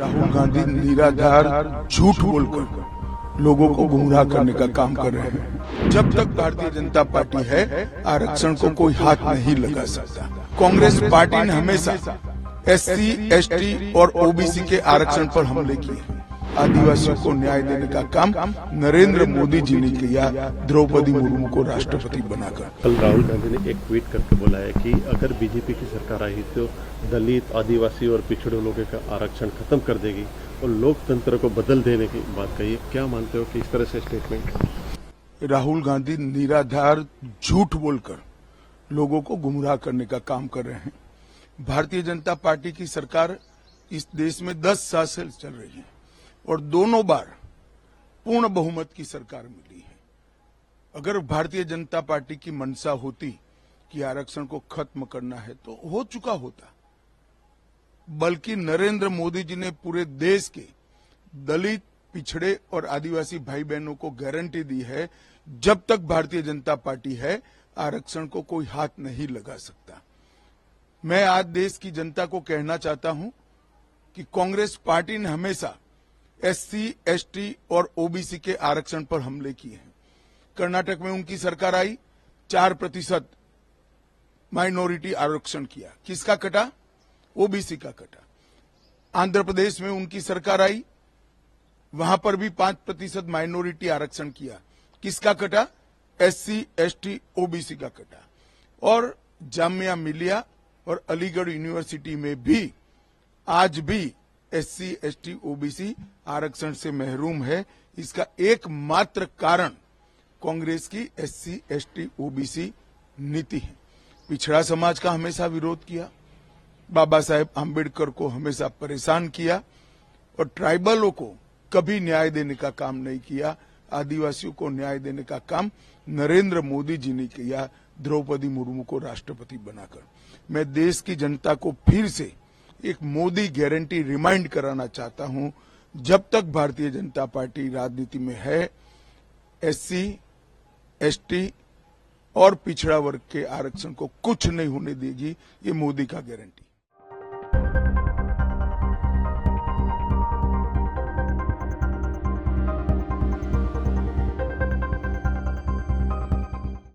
राहुल गांधी निराधार झूठ बोलकर लोगों को गुमराह करने का काम कर रहे हैं। जब तक भारतीय जनता पार्टी है, आरक्षण को कोई हाथ नहीं लगा सकता। कांग्रेस पार्टी ने हमेशा एससी, एसटी और ओबीसी के आरक्षण पर हमले किए। आदिवासियों को न्याय देने का काम नरेंद्र मोदी जी ने किया, द्रौपदी मुर्मू को राष्ट्रपति बनाकर। कल राहुल गांधी ने एक ट्वीट करके बोला है कि अगर बीजेपी की सरकार आई तो दलित, आदिवासी और पिछड़े लोगों का आरक्षण खत्म कर देगी और लोकतंत्र को बदल देने की बात कही। क्या मानते हो कि इस तरह से स्टेटमेंट? राहुल गांधी निराधार झूठ बोलकर लोगों को गुमराह करने का काम कर रहे हैं। भारतीय जनता पार्टी की सरकार इस देश में 10 साल से चल रही है और दोनों बार पूर्ण बहुमत की सरकार मिली है। अगर भारतीय जनता पार्टी की मंशा होती कि आरक्षण को खत्म करना है तो हो चुका होता, बल्कि नरेंद्र मोदी जी ने पूरे देश के दलित, पिछड़े और आदिवासी भाई बहनों को गारंटी दी है, जब तक भारतीय जनता पार्टी है आरक्षण को कोई हाथ नहीं लगा सकता। मैं आज देश की जनता को कहना चाहता हूं कि कांग्रेस पार्टी ने हमेशा एससी, एसटी और ओबीसी के आरक्षण पर हमले किए हैं। कर्नाटक में उनकी सरकार आई, 4% माइनॉरिटी आरक्षण किया। किसका कटा? ओबीसी का कटा। आंध्र प्रदेश में उनकी सरकार आई, वहां पर भी 5% माइनॉरिटी आरक्षण किया। किसका कटा? एससी, एसटी, ओबीसी का कटा। और जामिया मिलिया और अलीगढ़ यूनिवर्सिटी में भी आज भी एससी, एसटी, ओबीसी आरक्षण से महरूम है। इसका एकमात्र कारण कांग्रेस की एससी, एसटी, ओबीसी नीति है। पिछड़ा समाज का हमेशा विरोध किया, बाबा साहेब आंबेडकर को हमेशा परेशान किया और ट्राइबलों को कभी न्याय देने का काम नहीं किया। आदिवासियों को न्याय देने का काम नरेंद्र मोदी जी ने किया, द्रौपदी मुर्मू को राष्ट्रपति बनाकर। मैं देश की जनता को फिर से एक मोदी गारंटी रिमाइंड कराना चाहता हूं, जब तक भारतीय जनता पार्टी राजनीति में है, एससी, एसटी और पिछड़ा वर्ग के आरक्षण को कुछ नहीं होने देगी। ये मोदी का गारंटी।